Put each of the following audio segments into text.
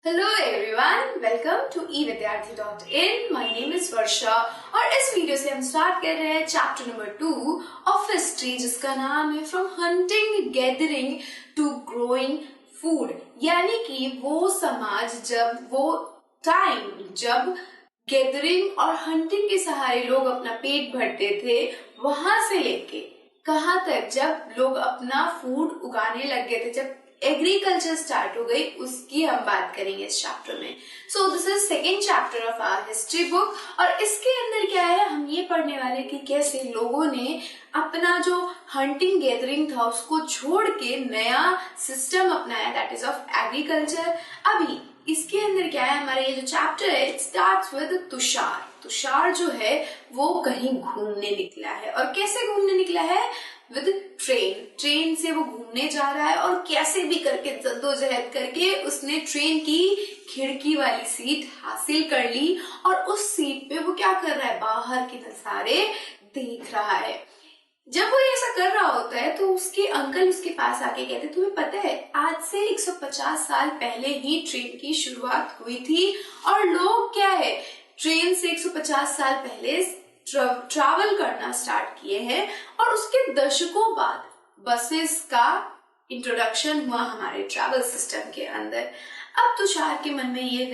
Hello everyone, welcome to evidyarthi.in। My name is Varsha और इस video से हम स्टार्ट कर रहे हैं चैप्टर नंबर 2 ऑफ हिस्ट्री, जिसका नाम है from hunting gathering to growing food. यानी कि वो समाज, जब गैदरिंग और हंटिंग के सहारे लोग अपना पेट भरते थे, वहां से लेके कहाँ तक जब लोग अपना फूड उगाने लग गए थे, जब एग्रीकल्चर स्टार्ट हो गई, उसकी हम बात करेंगे इस चैप्टर में। So this is second chapter of our history book और इसके अंदर क्या है, हम ये पढ़ने वाले कि कैसे लोगों ने अपना जो हंटिंग गैदरिंग था उसको छोड़ के नया सिस्टम अपनाया, दैट इज ऑफ एग्रीकल्चर। अभी इसके अंदर क्या है, हमारा ये जो चैप्टर है, it starts with Tushar. Tushar जो है वो कहीं घूमने निकला है, और कैसे घूमने निकला है? विद ट्रेन से वो घूमने जा रहा है, और कैसे भी करके जद्दोजहद करके उसने ट्रेन की खिड़की वाली सीट हासिल कर ली, और उस सीट पे वो क्या कर रहा है, बाहर के नजारे देख रहा है। जब वो ऐसा कर रहा होता है तो उसके अंकल उसके पास आके कहते, तुम्हें पता है आज से 150 साल पहले ही ट्रेन की शुरुआत हुई थी, और लोग क्या है, ट्रेन से 150 साल पहले ट्रैवल करना स्टार्ट किए हैं, और उसके दशकों बाद बसेस का इंट्रोडक्शन हुआ हमारे ट्रैवल सिस्टम के अंदर। अब तुषार के मन में ये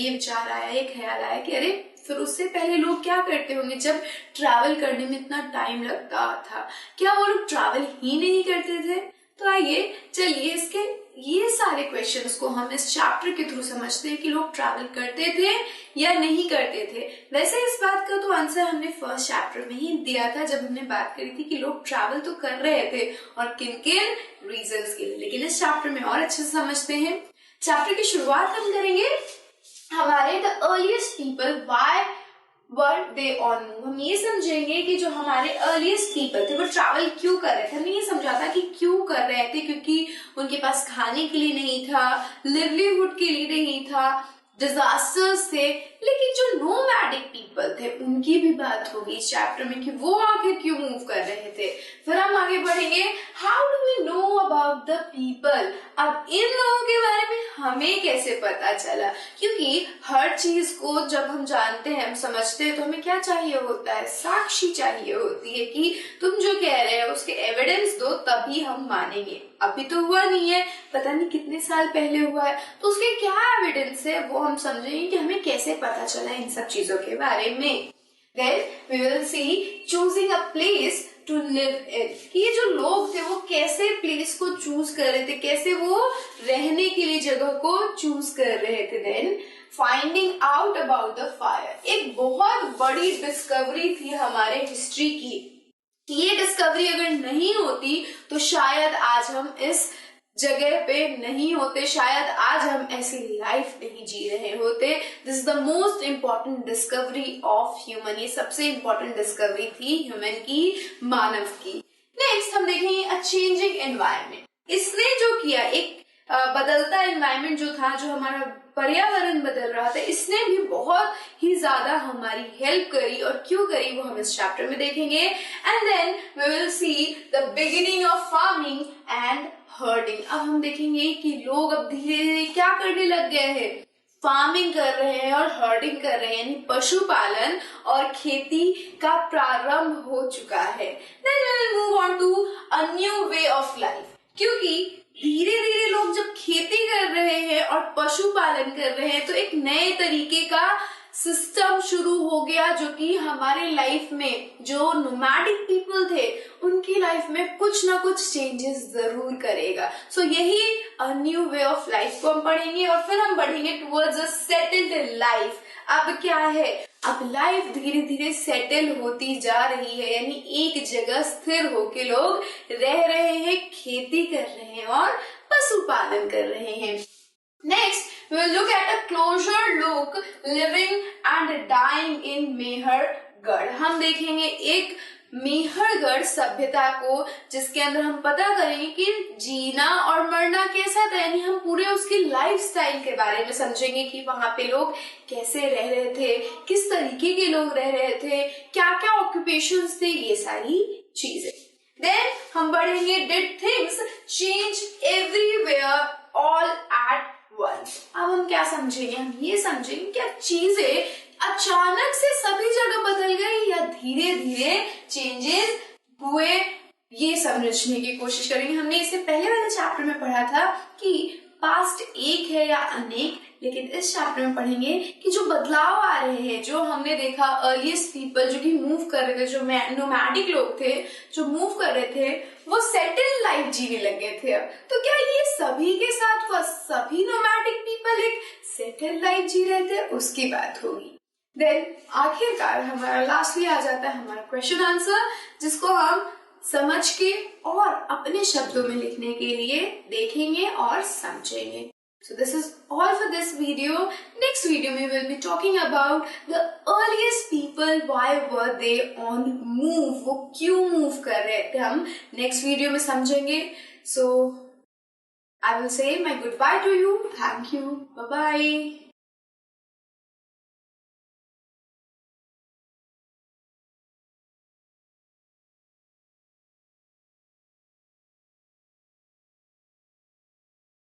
विचार आया, ये ख्याल आया कि अरे फिर उससे पहले लोग क्या करते होंगे, जब ट्रैवल करने में इतना टाइम लगता था, क्या वो लोग ट्रैवल ही नहीं करते थे? तो आइए चलिए इसके ये सारे क्वेश्चंस को हम इस चैप्टर के थ्रू समझते हैं कि लोग ट्रैवल करते थे या नहीं करते थे। वैसे इस बात का तो आंसर हमने फर्स्ट चैप्टर में ही दिया था, जब हमने बात करी थी कि लोग ट्रैवल तो कर रहे थे और किन किन रीजंस के लिए। लेकिन इस चैप्टर में और अच्छे से समझते हैं। चैप्टर की शुरुआत हम करेंगे हमारे the earliest people why were they on move. हम ये समझेंगे कि जो हमारे अर्लीस्ट पीपल थे वो ट्रैवल क्यों कर रहे थे। हमने ये समझा था कि क्यों कर रहे थे, क्योंकि उनके पास खाने के लिए नहीं था, लिवलीहुड के लिए नहीं था, डिजास्टर्स थे। लेकिन जो नोमैडिक पीपल थे उनकी भी बात होगी इस चैप्टर में कि वो आखिर क्यों मूव कर रहे थे। फिर हम आगे बढ़ेंगे, how do we know about the people. अब इन लोगों के बारे में हमें कैसे पता चला, क्योंकि हर चीज को जब हम जानते हैं, हम समझते हैं, तो हमें क्या चाहिए होता है, साक्षी चाहिए होती है कि तुम जो कह रहे हो उसके एविडेंस दो, तभी हम मानेंगे। अभी तो हुआ नहीं है, पता नहीं कितने साल पहले हुआ है, तो उसके क्या एविडेंस है वो हम समझेंगे कि हमें कैसे पता चला इन सब चीजों के बारे में। Then we will see choosing a place to live in। ये जो लोग थे वो कैसे प्लेस को चूज कर रहे थे, कैसे वो रहने के लिए जगह को चूज कर रहे थे। Then finding out about the fire, एक बहुत बड़ी डिस्कवरी थी हमारे हिस्ट्री की। ये डिस्कवरी अगर नहीं होती तो शायद आज हम इस जगह पे नहीं होते, शायद आज हम ऐसी लाइफ नहीं जी रहे होते। This is the most important discovery of human. ये सबसे इम्पॉर्टेंट डिस्कवरी थी ह्यूमन की, मानव की। नेक्स्ट हम देखेंगे अ चेंजिंग एनवायरनमेंट। इसने जो किया, एक बदलता एनवायरनमेंट जो था, जो हमारा पर्यावरण बदल रहा था, इसने भी बहुत ही ज्यादा हमारी हेल्प करी, और क्यों करी वो हम इस चैप्टर में देखेंगे। And then we will see the beginning of farming and herding. अब हम देखेंगे कि लोग अब धीरे धीरे क्या करने लग गए हैं, फार्मिंग कर रहे हैं और हर्डिंग कर रहे हैं, यानी पशुपालन और खेती का प्रारंभ हो चुका है। Then we will move on to a new way of life, क्योंकि धीरे धीरे लोग जब खेती कर रहे हैं और पशुपालन कर रहे हैं तो एक नए तरीके का सिस्टम शुरू हो गया, जो कि हमारे लाइफ में, जो नोमैडिक पीपल थे उनकी लाइफ में कुछ ना कुछ चेंजेस जरूर करेगा। सो यही अ न्यू वे ऑफ लाइफ को हम पढ़ेंगे, और फिर हम बढ़ेंगे टुवर्ड्स अ सेटल्ड लाइफ। अब क्या है, अब लाइफ धीरे धीरे सेटल होती जा रही है, यानी एक जगह स्थिर होके लोग रह रहे हैं, खेती कर रहे हैं और पशुपालन कर रहे हैं। Next, we will look at a closer look living and dying in Mehrgarh. हम देखेंगे एक मेहरगढ़ सभ्यता को, जिसके अंदर हम पता करेंगे कि जीना और मरना कैसा था, यानी हम पूरे उसके लाइफ स्टाइल के बारे में समझेंगे कि वहां पे लोग कैसे रह रहे थे, किस तरीके के लोग रह रहे थे, क्या क्या ऑक्यूपेशंस थे, ये सारी चीजें। देन हम बढ़ेंगे, did things change everywhere all at world. अब हम क्या समझेंगे, हम ये समझेंगे क्या चीजें अचानक से सभी जगह बदल गई या धीरे धीरे चेंजेस हुए, ये समझने की कोशिश करेंगे। हमने इससे पहले वाले चैप्टर में पढ़ा था कि पास्ट एक है या अनेक, लेकिन इस चैप्टर में पढ़ेंगे कि जो बदलाव आ रहे हैं, जो हमने देखा अर्लीस्ट पीपल जो कि मूव कर रहे थे, जो नोमैडिक लोग थे जो मूव कर रहे थे, वो सेटल लाइफ जीने लग गए थे। अब तो क्या ये सभी के साथ हुआ, सभी नोमैडिक पीपल एक सेटल लाइफ जी रहे थे, उसकी बात होगी। देन आखिरकार हमारा लास्टली आ जाता है हमारा क्वेश्चन आंसर, जिसको हम समझ के और अपने शब्दों में लिखने के लिए देखेंगे और समझेंगे। So this is all for this video. Next video we will be talking about the earliest people, why were they on move, वो क्यों move कर रहे थे, हम next video में समझेंगे। So I will say my goodbye to you. Thank you. Bye bye.